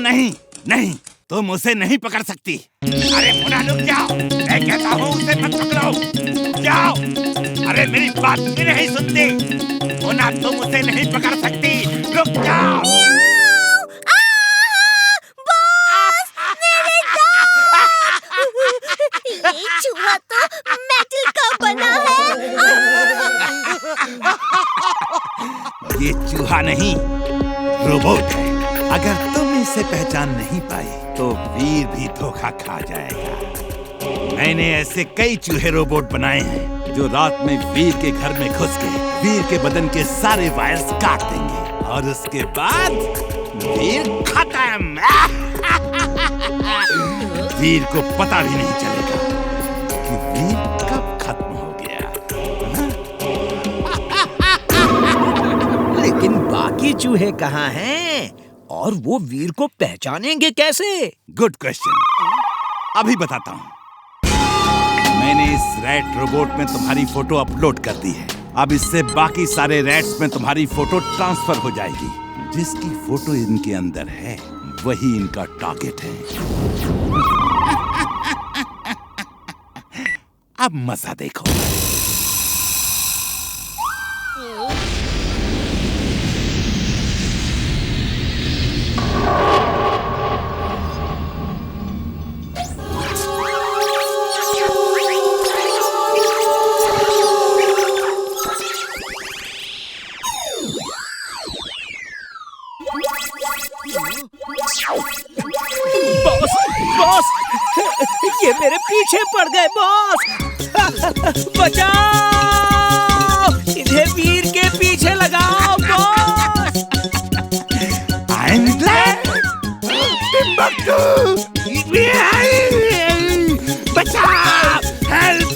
नहीं नहीं, तुम उसे नहीं पकड़ सकती। अरे मोना रुक जाओ, मैं कहता हूँ उसे मत पकड़ो, रुक जाओ। अरे मेरी बात क्यों नहीं सुनती? मोना तुम उसे नहीं पकड़ सकती, रुक जाओ। ये चूहा तो मेटल का बना है। ये चूहा नहीं, रोबोट है। अगर तुम इसे पहचान नहीं पाई तो वीर भी धोखा खा जाएगा। मैंने ऐसे कई चूहे रोबोट बनाए हैं जो रात में वीर के घर में घुस के वीर के बदन के सारे वायर्स काट देंगे और उसके बाद वीर खत्म। वीर को पता भी नहीं चलेगा कि वीर कब खत्म हो गया। लेकिन बाकी चूहे कहाँ हैं? और वो वीर को पहचानेंगे कैसे? गुड क्वेश्चन, अभी बताता हूँ। मैंने इस रैट रोबोट में तुम्हारी फोटो अपलोड कर दी है। अब इससे बाकी सारे रैट्स में तुम्हारी फोटो ट्रांसफर हो जाएगी। जिसकी फोटो इनके अंदर है वही इनका टारगेट है। अब मजा देखो। बॉस, बॉस, ये मेरे पीछे पड़ गए बॉस। बचाओ, इन्हें वीर के पीछे लगाओ बॉस। I'm glad! Timbuktu! बचाओ! Help!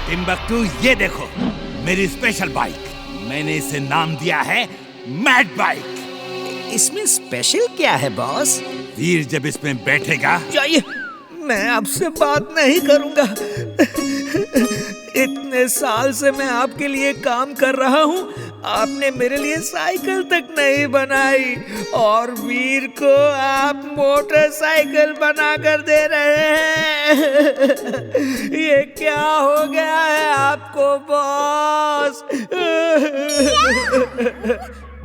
टिम्बक्टू, ये देखो मेरी स्पेशल बाइक। मैंने इसे नाम दिया है मैड बाइक। इसमें स्पेशल क्या है बॉस? वीर जब इसमें बैठेगा। जाइए, मैं आपसे बात नहीं करूंगा। इतने साल से मैं आपके लिए काम कर रहा हूँ, आपने मेरे लिए साइकिल तक नहीं बनाई और वीर को आप मोटरसाइकिल बना कर दे रहे हैं। ये क्या हो गया है आपको boss?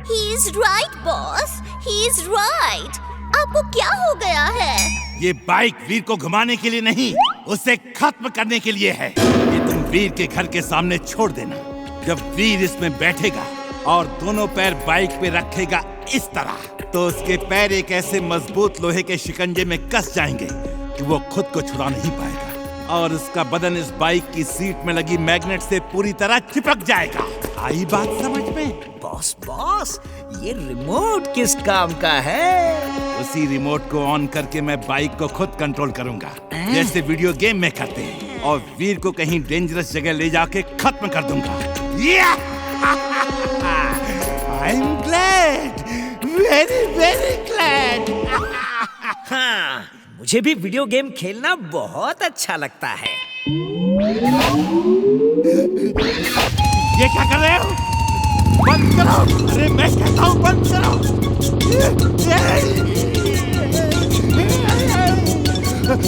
He is right, boss. He is right. आपको क्या हो गया है? ये बाइक वीर को घुमाने के लिए नहीं, उसे खत्म करने के लिए है। ये तुम वीर के घर के सामने छोड़ देना। जब वीर इसमें बैठेगा और दोनों पैर बाइक पे रखेगा इस तरह, तो उसके पैर एक ऐसे मजबूत लोहे के शिकंजे में कस जाएंगे कि वो खुद को छुड़ा नहीं पाएगा और उसका बदन इस बाइक की सीट में लगी मैग्नेट से पूरी तरह चिपक जाएगा। आई बात समझ में? बॉस बॉस, ये रिमोट किस काम का है? उसी रिमोट को ऑन करके मैं बाइक को खुद कंट्रोल करूंगा, जैसे वीडियो गेम में करते हैं, और वीर को कहीं डेंजरस जगह ले जाके खत्म कर दूंगा। I'm glad, very very glad. हाँ, मुझे भी वीडियो गेम खेलना बहुत अच्छा लगता है। ये क्या कर रहे हो? बंद करो! अरे मैं कहता हूँ बंद करो!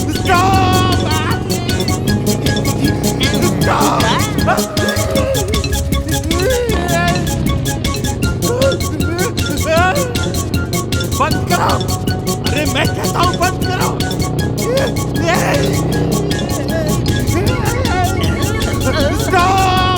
Stop! बंद करो! अरे मैं कहता हूँ बंद करो! Stop!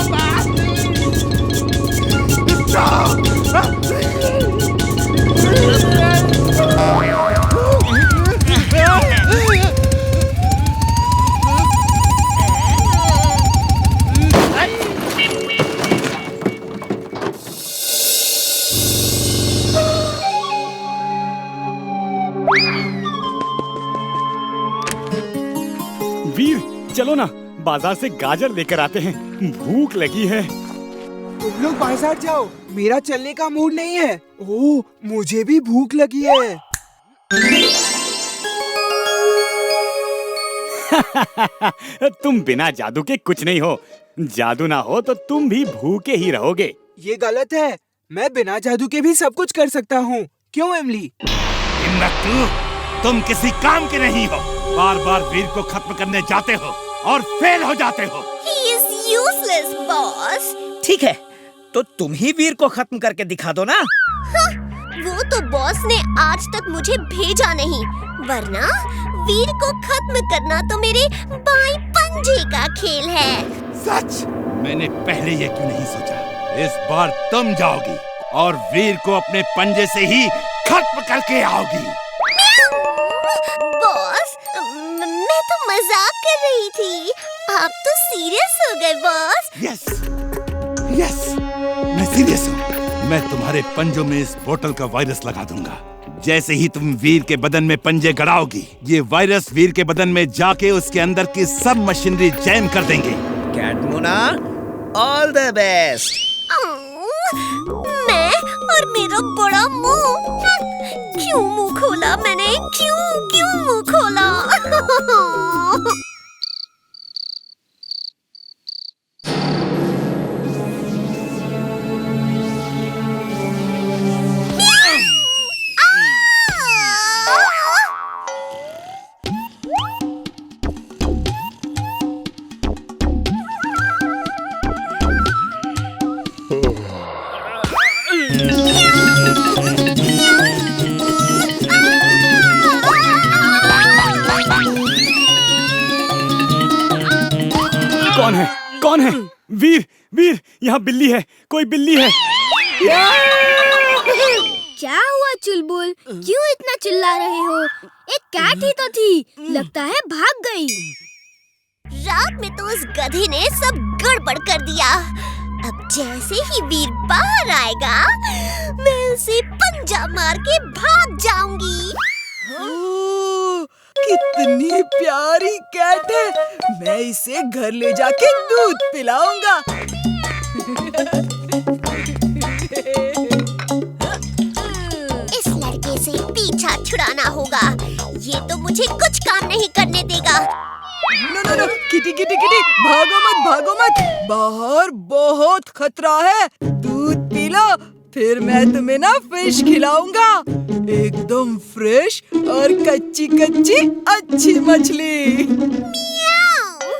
बाजार से गाजर लेकर आते हैं, भूख लगी है। तुम लोग बाजार जाओ, मेरा चलने का मूड नहीं है। ओह, मुझे भी भूख लगी है। तुम बिना जादू के कुछ नहीं हो। जादू ना हो तो तुम भी भूखे ही रहोगे। ये गलत है, मैं बिना जादू के भी सब कुछ कर सकता हूँ। क्यों एमली? तुम किसी काम के नहीं हो। बार बार वीर को खत्म करने जाते हो और फेल हो जाते हो। He is useless, boss. ठीक है, तो तुम ही वीर को खत्म करके दिखा दो ना। हाँ, वो तो बॉस ने आज तक मुझे भेजा नहीं, वरना वीर को खत्म करना तो मेरे बाएं पंजे का खेल है। सच? मैंने पहले ये क्यों नहीं सोचा? इस बार तुम जाओगी और वीर को अपने पंजे से ही खत्म करके आओगी। बॉस, मैं तो मजाक कर रही थी। आप तो सीरियस हो गए बॉस। यस, मैं सीरियस हूँ। मैं तुम्हारे पंजों में इस बोतल का वायरस लगा दूंगा। जैसे ही तुम वीर के बदन में पंजे गड़ाओगी, ये वायरस वीर के बदन में जाके उसके अंदर की सब मशीनरी जैम कर देंगे। कैटमुना, ऑल द बेस्ट। मैं और मेरा बड़ा मुंह। क्यों मुंह खोला मैंने? क्यों मुंह खोला? कौन है? वीर, यहाँ बिल्ली है, कोई बिल्ली है। क्या हुआ चुलबुल? क्यों इतना चिल्ला रहे हो? एक कैट ही तो थी, लगता है भाग गई। रात में तो उस गधे ने सब गड़बड़ कर दिया। अब जैसे ही वीर बाहर आएगा, मैं उसे पंजा मार के भाग जाऊंगी। कितनी प्यारी कैट है। मैं इसे घर ले जाके दूध पिलाऊंगा। इस लड़के से पीछा छुड़ाना होगा। ये तो मुझे कुछ काम नहीं करने देगा। नो, किटी, भागो मत। बाहर बहुत खतरा है। दूध पी लो, फिर मैं तुम्हें ना फिश खिलाऊंगा। एकदम फ्रेश और कच्ची अच्छी मछली। मियाऊ,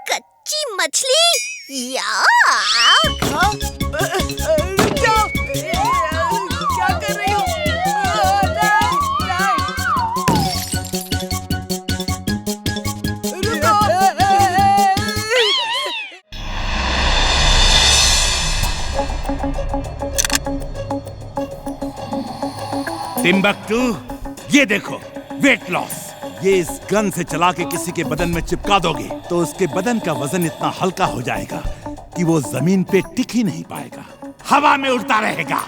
कच्ची मछली? रुक जाओ, क्या कर रही हो? टिम्बकटू, ये देखो, वेट लॉस। ये इस गन से चला के किसी के बदन में चिपका दोगे तो उसके बदन का वजन इतना हल्का हो जाएगा कि वो जमीन पे टिक ही नहीं पाएगा, हवा में उड़ता रहेगा,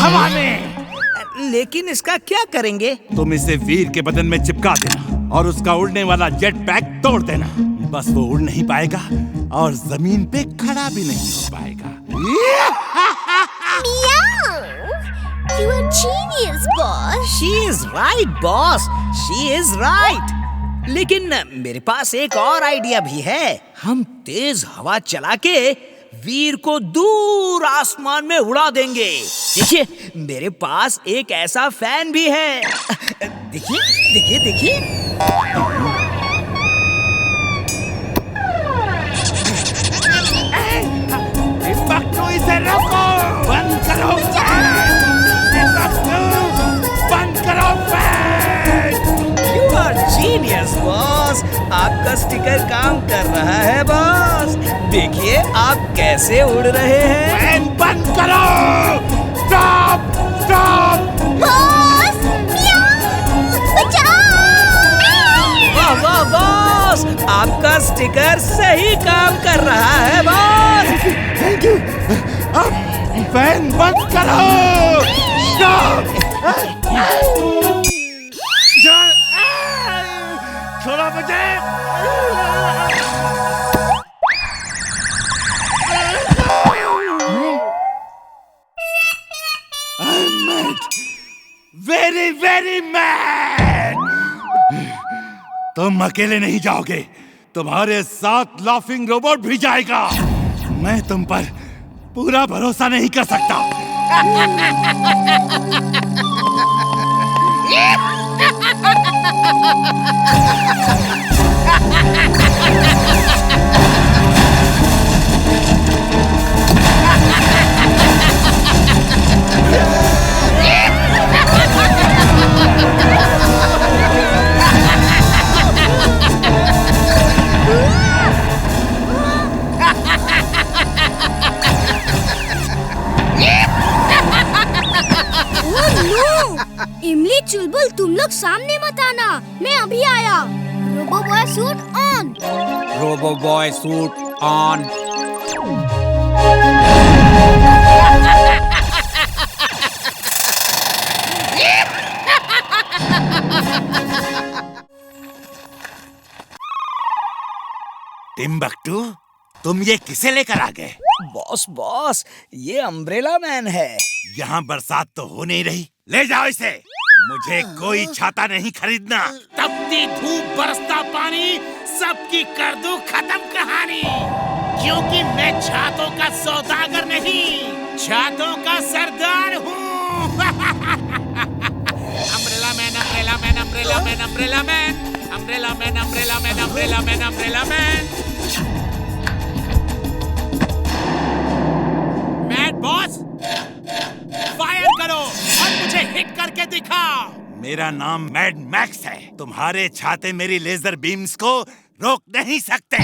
हवा में। लेकिन इसका क्या करेंगे? तुम इसे वीर के बदन में चिपका देना और उसका उड़ने वाला जेट पैक तोड़ देना। बस वो उड़ नहीं पाएगा और जमीन पे खड़ा भी नहीं हो पाएगा। You are genius, boss. She is right, boss. She is right. लेकिन मेरे पास एक और आइडिया भी है। हम तेज हवा चला के वीर को दूर आसमान में उड़ा देंगे। देखिए, मेरे पास एक ऐसा फैन भी है। देखिए। टिम्बकटू, इसे रोको! बंद करो! बंद करो! You are genius, boss. आपका स्टिकर काम कर रहा है, बॉस। देखिए आप कैसे उड़ रहे हैं। फैन बंद करो! स्टॉप! बॉस, बचाओ! वाह बॉस, आपका स्टिकर सही काम कर रहा है, बॉस। Thank you. अब फैन बंद करो! स्टॉप! छोड़ो मुझे! Very very mad. तुम अकेले नहीं जाओगे, तुम्हारे साथ लाफिंग रोबोट भी जाएगा। मैं तुम पर पूरा भरोसा नहीं कर सकता। इमली चुलबुल तुम लोग सामने मत आना, मैं अभी आया। Robo boy suit on. Robo boy suit on. Timbuktu, तुम ये किसे लेकर आ गए? बॉस बॉस, ये अम्ब्रेला मैन है। यहाँ बरसात तो हो नहीं रही, ले जाओ इसे। मुझे कोई छाता नहीं खरीदना। तपती धूप बरसता पानी, सबकी कर दूं खत्म कहानी। क्योंकि मैं छातों का सौदागर नहीं, छातों का सरदार हूँ। Umbrella man, umbrella man, umbrella man, umbrella man, umbrella man, umbrella man, umbrella man, umbrella man. Mad boss, fire करो और मुझे हिट करके दिखाओ। मेरा नाम मैड मैक्स है। तुम्हारे छाते मेरी लेजर बीम्स को रोक नहीं सकते।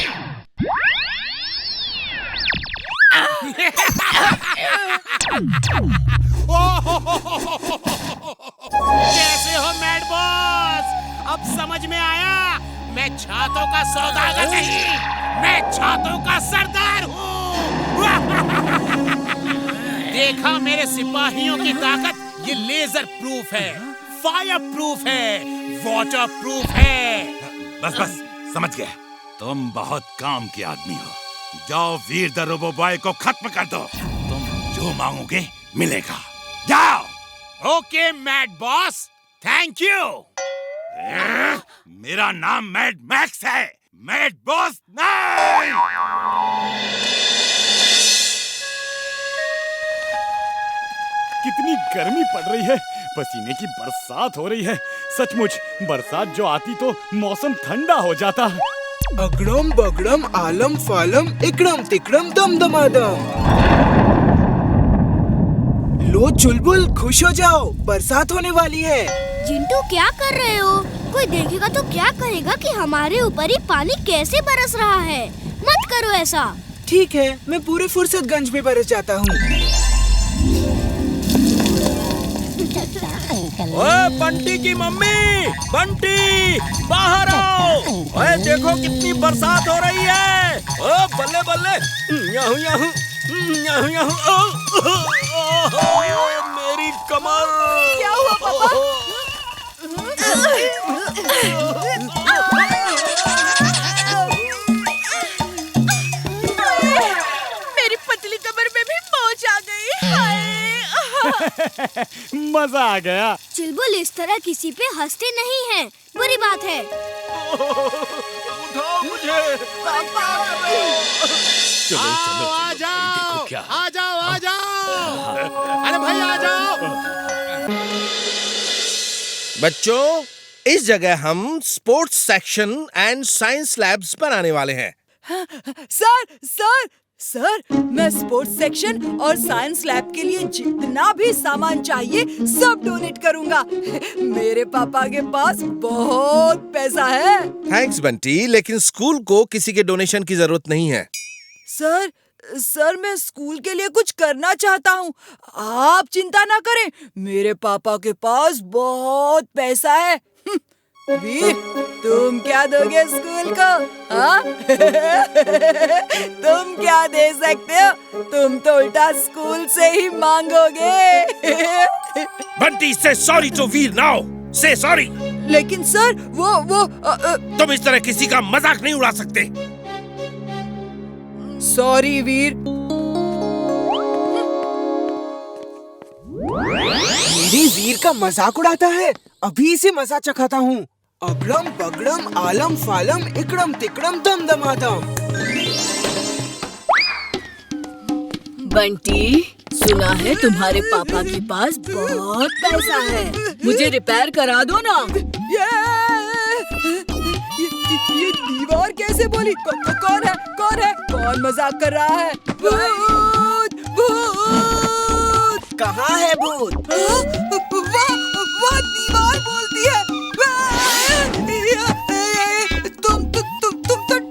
कैसे हो मैड बॉस? अब समझ में आया, मैं छातों का सौदागर नहीं, मैं छातों का सरदार हूँ। देखा मेरे सिपाहियों की ताकत? ये लेजर प्रूफ है, फायर प्रूफ है, वाटर प्रूफ है। बस बस, समझ गया। तुम बहुत काम के आदमी हो। जाओ वीर द रोबो बॉय को खत्म कर दो। तुम जो मांगोगे मिलेगा। जाओ। Okay mad boss, thank you. मेरा नाम मैड मैक्स है, मैड बॉस नहीं। कितनी गर्मी पड़ रही है, पसीने की बरसात हो रही है। सचमुच बरसात जो आती तो मौसम ठंडा हो जाता। अगड़म बगड़म आलम फालम इकड़म तिकड़म दम दमादम। लो चुलबुल, खुश हो जाओ, बरसात होने वाली है। जिंटू क्या कर रहे हो? कोई देखेगा तो क्या कहेगा कि हमारे ऊपर ही पानी कैसे बरस रहा है। मत करो ऐसा। ठीक है, मैं पूरे फुर्सतगंज में बरस जाता हूँ। ओए बंटी की मम्मी, बंटी बाहर आओ। ओए देखो कितनी बरसात हो रही है। ओ बल्ले बल्ले, याहू याहू याहू याहू। मेरी कमर। क्या हुआ पापा? मेरी पतली कमर में भी मोच आ गई। हाय। मजा आ गया। चुलबुल इस तरह किसी पे हंसते नहीं हैं, बुरी बात है। उठाओ मुझे। चलो चलो आ जाओ, देखो क्या। आ जाओ, आ जाओ। अरे भाई आ जाओ। बच्चों, इस जगह हम sports section and science labs बनाने वाले हैं। सर सर सर, मैं स्पोर्ट्स सेक्शन और साइंस लैब के लिए जितना भी सामान चाहिए सब डोनेट करूंगा। मेरे पापा के पास बहुत पैसा है। थैंक्स बंटी, लेकिन स्कूल को किसी के डोनेशन की जरूरत नहीं है। सर मैं स्कूल के लिए कुछ करना चाहता हूँ। आप चिंता ना करें, मेरे पापा के पास बहुत पैसा है। वीर, तुम क्या दोगे स्कूल को? हाँ? तुम क्या दे सकते हो? तुम तो उल्टा स्कूल से ही मांगोगे। बंटी, से सॉरी टू वीर नाउ, से सॉरी। लेकिन सर वो तुम इस तरह किसी का मजाक नहीं उड़ा सकते। सॉरी वीर। मेरी वीर का मजाक उड़ाता है। अभी इसे मजा चखाता हूँ। अगड़म बगड़म आलम फालम इकड़म तिकड़म दम दमादम। बंटी, सुना है तुम्हारे पापा के पास बहुत पैसा है, मुझे रिपेयर करा दो ना। ये दीवार कैसे बोली? कौन है? कौन मजाक कर रहा है? भूत! भूत! कहाँ है भूत? वो दीवार बोलती है। तुम तो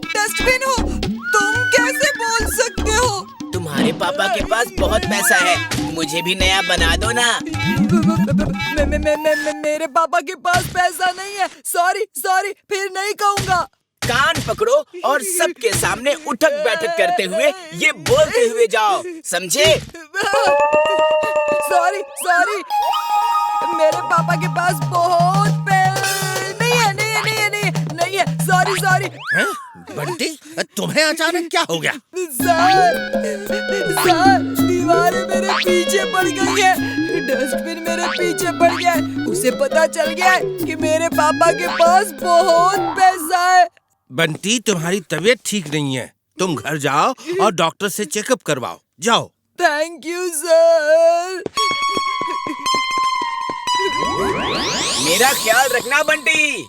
डस्टबिन हो, तुम कैसे बोल सकते हो? तुम्हारे पापा के पास बहुत पैसा है, मुझे भी नया बना दो ना। मेरे पापा के पास पैसा नहीं है। सॉरी, फिर नहीं कहूँगा। कान पकड़ो और सबके सामने उठक बैठक करते हुए ये बोलते हुए जाओ, समझे? सॉरी, मेरे पापा के पास बहुत नहीं है। सॉरी। बंटी, तुम्हें अचानक क्या हो गया? सर, दीवारें मेरे पीछे पड़ गई है, डस्टबिन मेरे पीछे पड़ गया है। उसे पता चल गया है कि मेरे पापा के पास बहुत पैसा है। बंटी, तुम्हारी तबीयत ठीक नहीं है, तुम घर जाओ और डॉक्टर से चेकअप करवाओ। जाओ। Thank you sir. मेरा ख्याल रखना बंटी।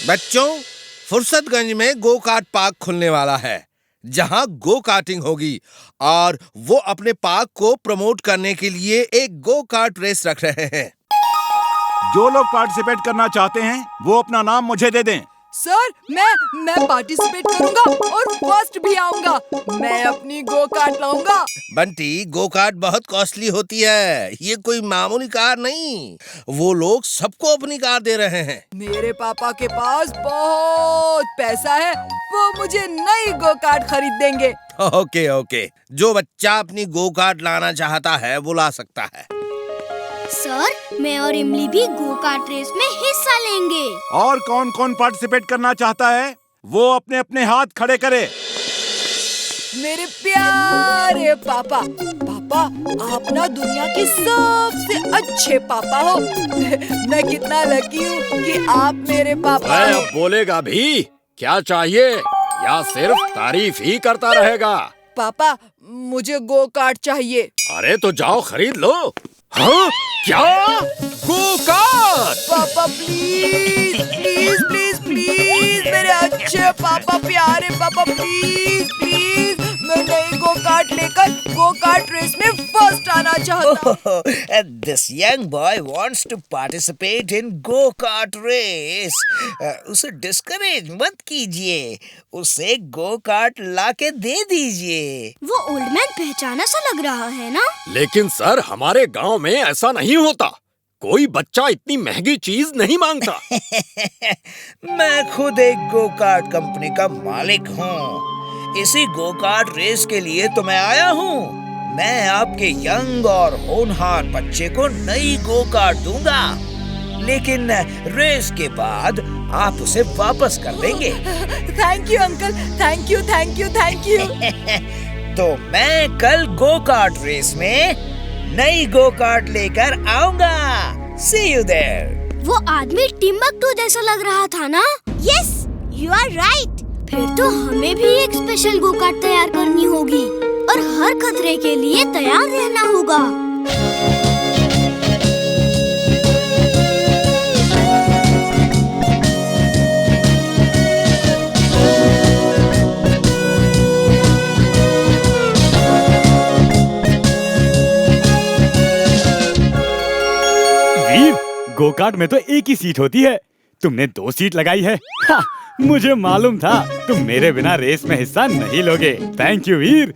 बच्चों, फुर्सतगंज में गो कार्ट पार्क खुलने वाला है, जहां गो कार्टिंग होगी और वो अपने पार्क को प्रमोट करने के लिए एक गो कार्ट रेस रख रहे हैं। जो लोग पार्टिसिपेट करना चाहते हैं वो अपना नाम मुझे दे दें। सर, मैं पार्टिसिपेट करूंगा और फर्स्ट भी आऊंगा। मैं अपनी गो कार्ट लाऊंगा। बंटी, गो कार्ट बहुत कॉस्टली होती है, ये कोई मामूली कार नहीं। वो लोग सबको अपनी कार दे रहे हैं। मेरे पापा के पास बहुत पैसा है, वो मुझे नई गो कार्ट खरीद देंगे। ओके, जो बच्चा अपनी गो कार्ट लाना चाहता है वो ला सकता है। सर, मैं और इमली भी गो कार्ट रेस में हिस्सा लेंगे। और कौन पार्टिसिपेट करना चाहता है वो अपने अपने हाथ खड़े करे। मेरे प्यारे पापा, आप ना दुनिया के सबसे अच्छे पापा हो। मैं कितना लकी हूँ कि आप मेरे पापा हो। अब बोलेगा भी? क्या चाहिए या सिर्फ तारीफ ही करता रहेगा? पापा, मुझे गो कार्ट चाहिए। अरे तो जाओ खरीद लो। हाँ? क्या? Go kart? पापा प्लीज मेरे अच्छे पापा, प्यारे पापा, प्लीज मैं नई गो कार्ट लेकर गो कार्ट रेस में फर्स्ट आना चाहता हूँ। This young boy wants to participate in go-kart race. उसे डिस्करेज मत कीजिए, उसे गो कार्ट लाके दे दीजिए। वो ओल्ड मैन पहचाना सा लग रहा है ना? लेकिन सर, हमारे गांव में ऐसा नहीं होता। कोई बच्चा इतनी महंगी चीज नहीं मांगता। मैं खुद एक गो कार्ट कंपनी का मालिक हूँ। इसी गो कार्ट रेस के लिए तो मैं आया हूँ। मैं आपके यंग और होनहार बच्चे को नई गो कार्ट दूंगा, लेकिन रेस के बाद आप उसे वापस कर देंगे। Thank you uncle, thank you. तो मैं कल गो कार्ट रेस में नई गो कार्ट लेकर आऊंगा। See you there. वो आदमी टिम्बकटू जैसा लग रहा था ना? Yes, you are right. फिर तो हमें भी एक स्पेशल गो कार्ट तैयार करनी होगी और हर खतरे के लिए तैयार रहना होगा। गोकार्ट में तो एक ही सीट होती है, तुमने 2 सीट लगाई है। मुझे मालूम था तुम मेरे बिना रेस में हिस्सा नहीं लोगे। Thank you Veer,